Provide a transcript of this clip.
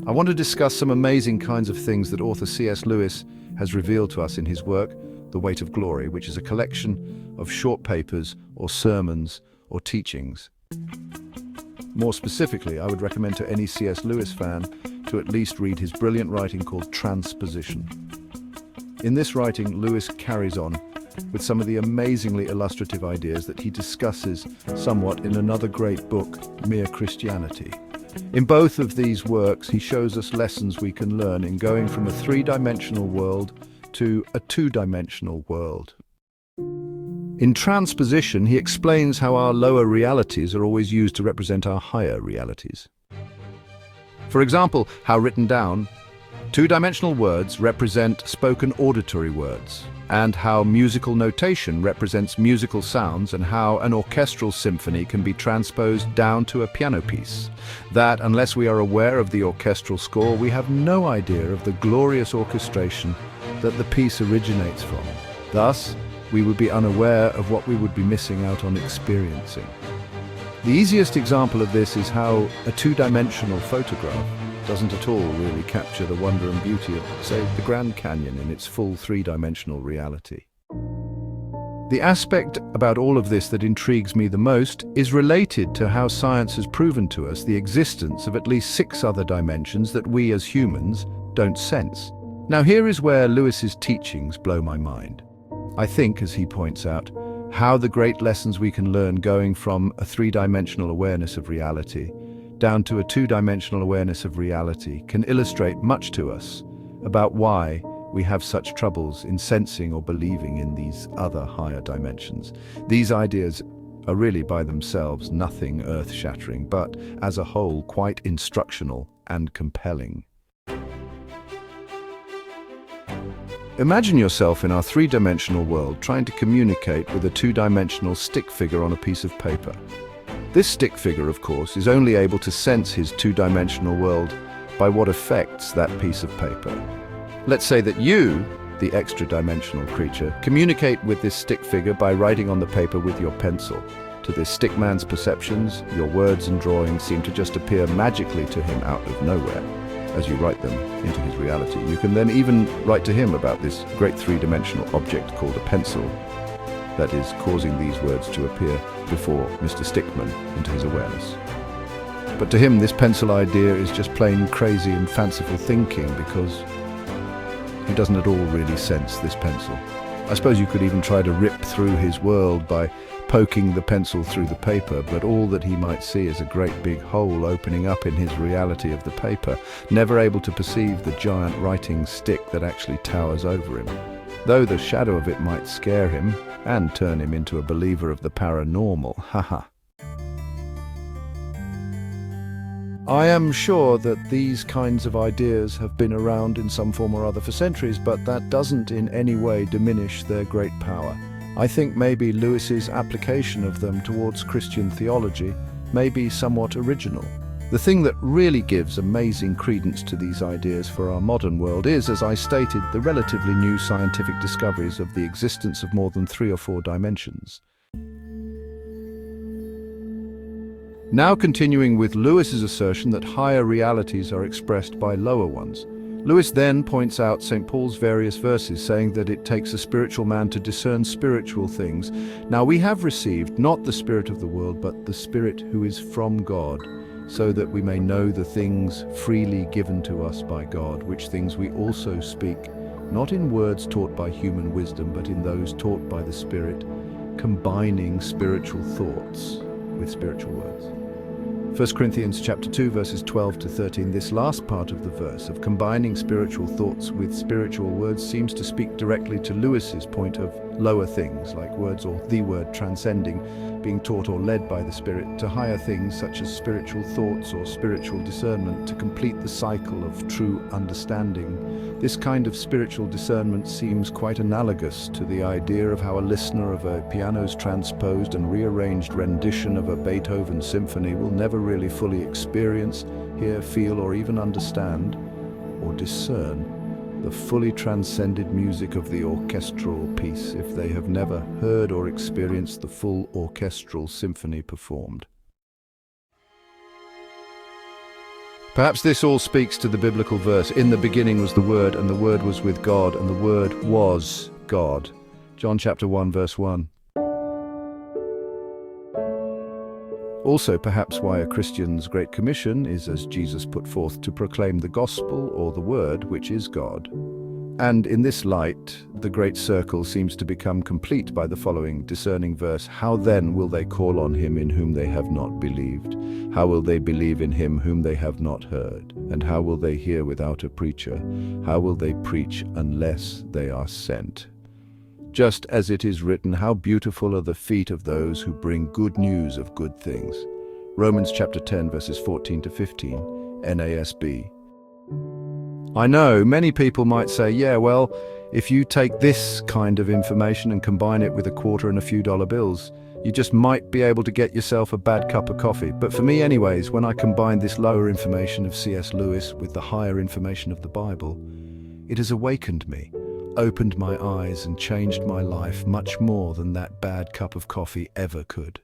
I want to discuss some amazing kinds of things that author C.S. Lewis has revealed to us in his work, The Weight of Glory, which is a collection of short papers or sermons or teachings. More specifically, I would recommend to any C.S. Lewis fan to at least read his brilliant writing called Transposition. In this writing, Lewis carries on with some of the amazingly illustrative ideas that he discusses somewhat in another great book, Mere Christianity. In both of these works, he shows us lessons we can learn in going from a three-dimensional world to a two-dimensional world. In Transposition, he explains how our lower realities are always used to represent our higher realities. For example, how written down, two-dimensional words represent spoken auditory words, and how musical notation represents musical sounds, and how an orchestral symphony can be transposed down to a piano piece. That, unless we are aware of the orchestral score, we have no idea of the glorious orchestration that the piece originates from. Thus, we would be unaware of what we would be missing out on experiencing. The easiest example of this is how a two-dimensional photograph doesn't at all really capture the wonder and beauty of, say, the Grand Canyon in its full three-dimensional reality. The aspect about all of this that intrigues me the most is related to how science has proven to us the existence of at least 6 other dimensions that we as humans don't sense. Now here is where Lewis's teachings blow my mind. I think, as he points out, how the great lessons we can learn going from a three-dimensional awareness of reality down to a two-dimensional awareness of reality can illustrate much to us about why we have such troubles in sensing or believing in these other higher dimensions. These ideas are really by themselves nothing earth-shattering, but as a whole quite instructional and compelling. Imagine yourself in our three-dimensional world trying to communicate with a two-dimensional stick figure on a piece of paper. This stick figure, of course, is only able to sense his two-dimensional world by what affects that piece of paper. Let's say that you, the extra-dimensional creature, communicate with this stick figure by writing on the paper with your pencil. To this stickman's perceptions, your words and drawings seem to just appear magically to him out of nowhere as you write them into his reality. You can then even write to him about this great three-dimensional object called a pencil that is causing these words to appear before Mr. Stickman into his awareness. But to him, this pencil idea is just plain crazy and fanciful thinking because he doesn't at all really sense this pencil. I suppose you could even try to rip through his world by poking the pencil through the paper, but all that he might see is a great big hole opening up in his reality of the paper, never able to perceive the giant writing stick that actually towers over him. Though the shadow of it might scare him and turn him into a believer of the paranormal, haha. I am sure that these kinds of ideas have been around in some form or other for centuries, but that doesn't in any way diminish their great power. I think maybe Lewis's application of them towards Christian theology may be somewhat original. The thing that really gives amazing credence to these ideas for our modern world is, as I stated, the relatively new scientific discoveries of the existence of more than 3 or 4 dimensions. Now continuing with Lewis's assertion that higher realities are expressed by lower ones. Lewis then points out St. Paul's various verses saying that it takes a spiritual man to discern spiritual things. Now we have received not the spirit of the world, but the Spirit who is from God, so that we may know the things freely given to us by God, which things we also speak, not in words taught by human wisdom, but in those taught by the Spirit, combining spiritual thoughts with spiritual words. 1 Corinthians chapter 2, verses 12 to 13, this last part of the verse of combining spiritual thoughts with spiritual words seems to speak directly to Lewis's point of lower things, like words or the word transcending, being taught or led by the Spirit, to higher things such as spiritual thoughts or spiritual discernment to complete the cycle of true understanding. This kind of spiritual discernment seems quite analogous to the idea of how a listener of a piano's transposed and rearranged rendition of a Beethoven symphony will never really fully experience, hear, feel, or even understand or discern the fully transcended music of the orchestral piece if they have never heard or experienced the full orchestral symphony performed. Perhaps this all speaks to the biblical verse, "In the beginning was the Word, and the Word was with God, and the Word was God." John chapter 1, verse 1. Also, perhaps why a Christian's Great Commission is, as Jesus put forth, to proclaim the gospel, or the Word, which is God. And in this light, the great circle seems to become complete by the following discerning verse: "How then will they call on him in whom they have not believed? How will they believe in him whom they have not heard? And how will they hear without a preacher? How will they preach unless they are sent?" Just as it is written, "How beautiful are the feet of those who bring good news of good things." Romans chapter 10, verses 14 to 15, NASB. I know many people might say, yeah, well, if you take this kind of information and combine it with a quarter and a few dollar bills, you just might be able to get yourself a bad cup of coffee. But for me anyways, when I combine this lower information of C.S. Lewis with the higher information of the Bible, it has awakened me, opened my eyes and changed my life much more than that bad cup of coffee ever could.